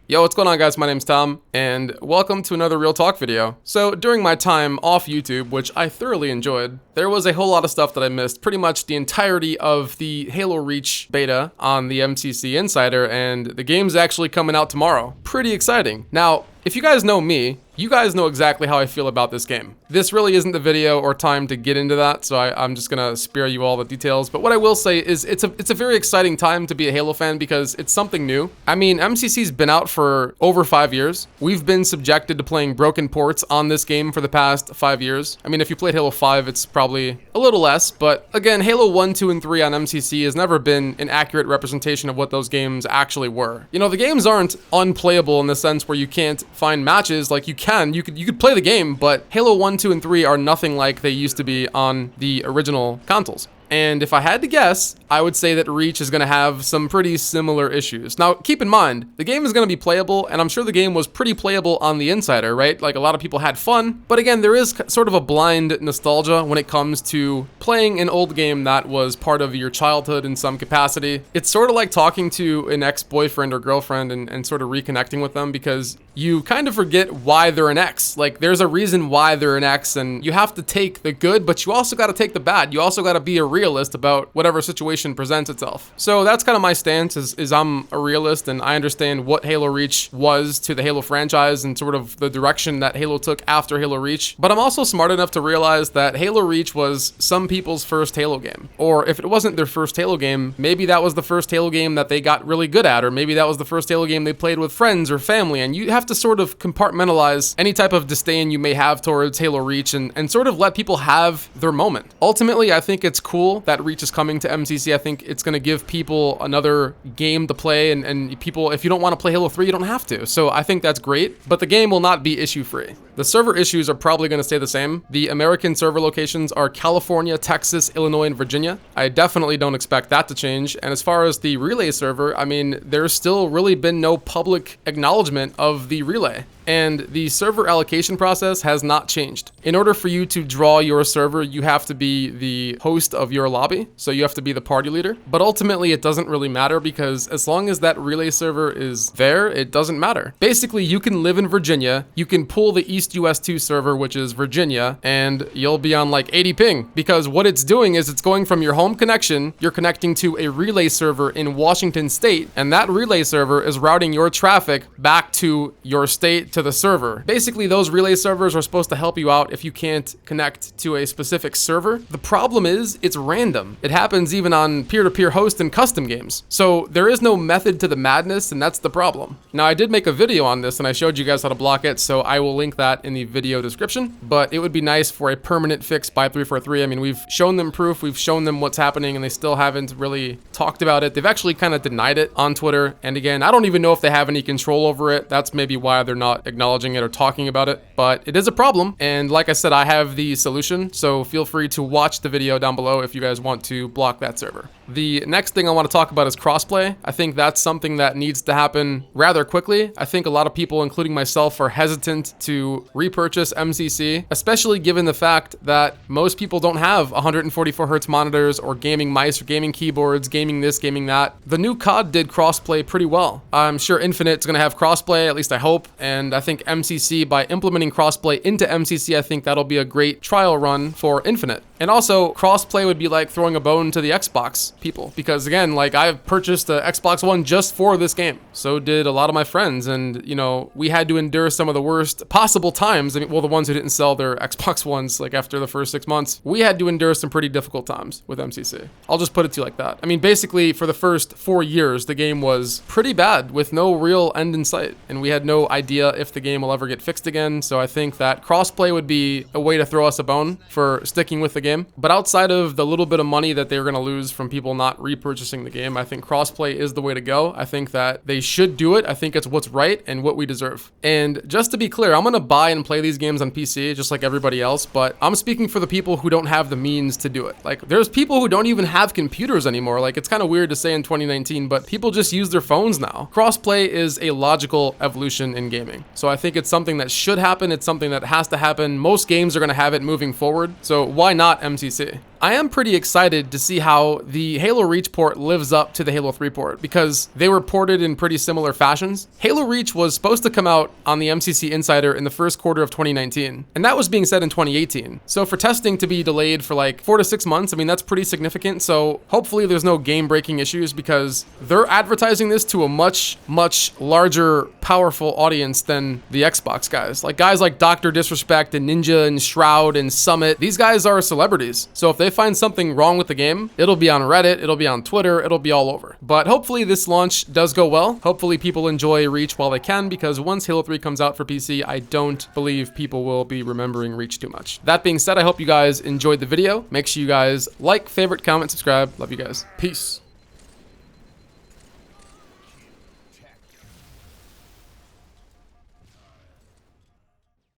Yo, what's going on, guys? My name's Tom, and welcome to another Real Talk video. So, during my time off YouTube, which I thoroughly enjoyed, there was a whole lot of stuff that I missed. Pretty much the entirety of the Halo Reach beta on the MCC Insider, and the game's actually coming out tomorrow. Pretty exciting. Now, if you guys know me, you guys know exactly how I feel about this game. This really isn't the video or time to get into that, so I'm just gonna spare you all the details. But what I will say is it's a very exciting time to be a Halo fan because it's something new. I mean, MCC's been out for over 5 years. We've been subjected to playing broken ports on this game for the past 5 years. I mean, if you played Halo 5, it's probably a little less, but again, Halo 1, 2, and 3 on MCC has never been an accurate representation of what those games actually were. You know, the games aren't unplayable in the sense where you can't find matches. Like, you could play the game, but Halo 1, 2, and 3 are nothing like they used to be on the original consoles. And if I had to guess, I would say that Reach is going to have some pretty similar issues. Now, keep in mind, the game is going to be playable, and I'm sure the game was pretty playable on the Insider, right? Like, a lot of people had fun. But again, there is sort of a blind nostalgia when it comes to playing an old game that was part of your childhood in some capacity. It's sort of like talking to an ex-boyfriend or girlfriend and sort of reconnecting with them because you kind of forget why they're an ex. Like, there's a reason why they're an ex, and you have to take the good, but you also got to take the bad. You also got to be a realist about whatever situation presents itself. So that's kind of my stance is I'm a realist, and I understand what Halo Reach was to the Halo franchise and sort of the direction that Halo took after Halo Reach. But I'm also smart enough to realize that Halo Reach was some people's first Halo game. Or if it wasn't their first Halo game, maybe that was the first Halo game that they got really good at, or maybe that was the first Halo game they played with friends or family. And you have to sort of compartmentalize any type of disdain you may have towards Halo Reach and sort of let people have their moment. Ultimately, I think it's cool that Reach is coming to MCC. I think it's going to give people another game to play, and people, if you don't want to play Halo 3, you don't have to. So I think that's great, but the game will not be issue-free. The server issues are probably going to stay the same. The American server locations are California, Texas, Illinois, and Virginia. I definitely don't expect that to change. And as far as the relay server, I mean, there's still really been no public acknowledgement of the relay. And the server allocation process has not changed. In order for you to draw your server, you have to be the host of your lobby. So you have to be the party leader. But ultimately, it doesn't really matter because as long as that relay server is there, it doesn't matter. Basically, you can live in Virginia. You can pull the East US 2 server, which is Virginia, and you'll be on like 80 ping. Because what it's doing is it's going from your home connection, you're connecting to a relay server in Washington State, and that relay server is routing your traffic back to your state, to the server. Basically, those relay servers are supposed to help you out if you can't connect to a specific server. The problem is it's random. It happens even on peer-to-peer host and custom games. So there is no method to the madness, and that's the problem. Now, I did make a video on this and I showed you guys how to block it, so I will link that in the video description, but it would be nice for a permanent fix by 343. I mean, we've shown them proof, we've shown them what's happening, and they still haven't really talked about it. They've actually kind of denied it on Twitter, and again, I don't even know if they have any control over it. That's maybe why they're not acknowledging it or talking about it, but it is a problem. And like I said, I have the solution, so feel free to watch the video down below if you guys want to block that server. The next thing I want to talk about is crossplay. I think that's something that needs to happen rather quickly. I think a lot of people, including myself, are hesitant to repurchase MCC, especially given the fact that most people don't have 144 Hz monitors or gaming mice or gaming keyboards, gaming this, gaming that. The new COD did crossplay pretty well. I'm sure Infinite's going to have crossplay, at least I hope, and I think MCC, by implementing crossplay into MCC, I think that'll be a great trial run for Infinite. And also, crossplay would be like throwing a bone to the Xbox people, because again, like, I've purchased the Xbox One just for this game. So did a lot of my friends, and you know, we had to endure some of the worst possible times. I mean, well, the ones who didn't sell their Xbox Ones like after the first 6 months, we had to endure some pretty difficult times with MCC. I'll just put it to you like that. I mean, basically, for the first 4 years, the game was pretty bad with no real end in sight, and we had no idea if the game will ever get fixed again. So I think that crossplay would be a way to throw us a bone for sticking with the game. But outside of the little bit of money that they're going to lose from people not repurchasing the game, I think crossplay is the way to go. I think that they should do it. I think it's what's right and what we deserve. And just to be clear, I'm going to buy and play these games on PC just like everybody else, but I'm speaking for the people who don't have the means to do it. Like, there's people who don't even have computers anymore. Like, it's kind of weird to say in 2019, but people just use their phones now. Crossplay is a logical evolution in gaming. So I think it's something that should happen. It's something that has to happen. Most games are going to have it moving forward. So why not MCC? I am pretty excited to see how the Halo Reach port lives up to the Halo 3 port, because they were ported in pretty similar fashions. Halo Reach was supposed to come out on the MCC Insider in the first quarter of 2019, and that was being said in 2018. So for testing to be delayed for like 4 to 6 months, I mean, that's pretty significant. So hopefully there's no game-breaking issues, because they're advertising this to a much, much larger, powerful audience than the Xbox guys. Like guys like Dr. Disrespect and Ninja and Shroud and Summit, these guys are celebrities. So if they find something wrong with the game, it'll be on Reddit, it'll be on Twitter, it'll be all over. But hopefully this launch does go well. Hopefully people enjoy Reach while they can, because once Halo 3 comes out for PC, I don't believe people will be remembering Reach too much. That being said, I hope you guys enjoyed the video. Make sure you guys like, favorite, comment, subscribe. Love you guys. Peace.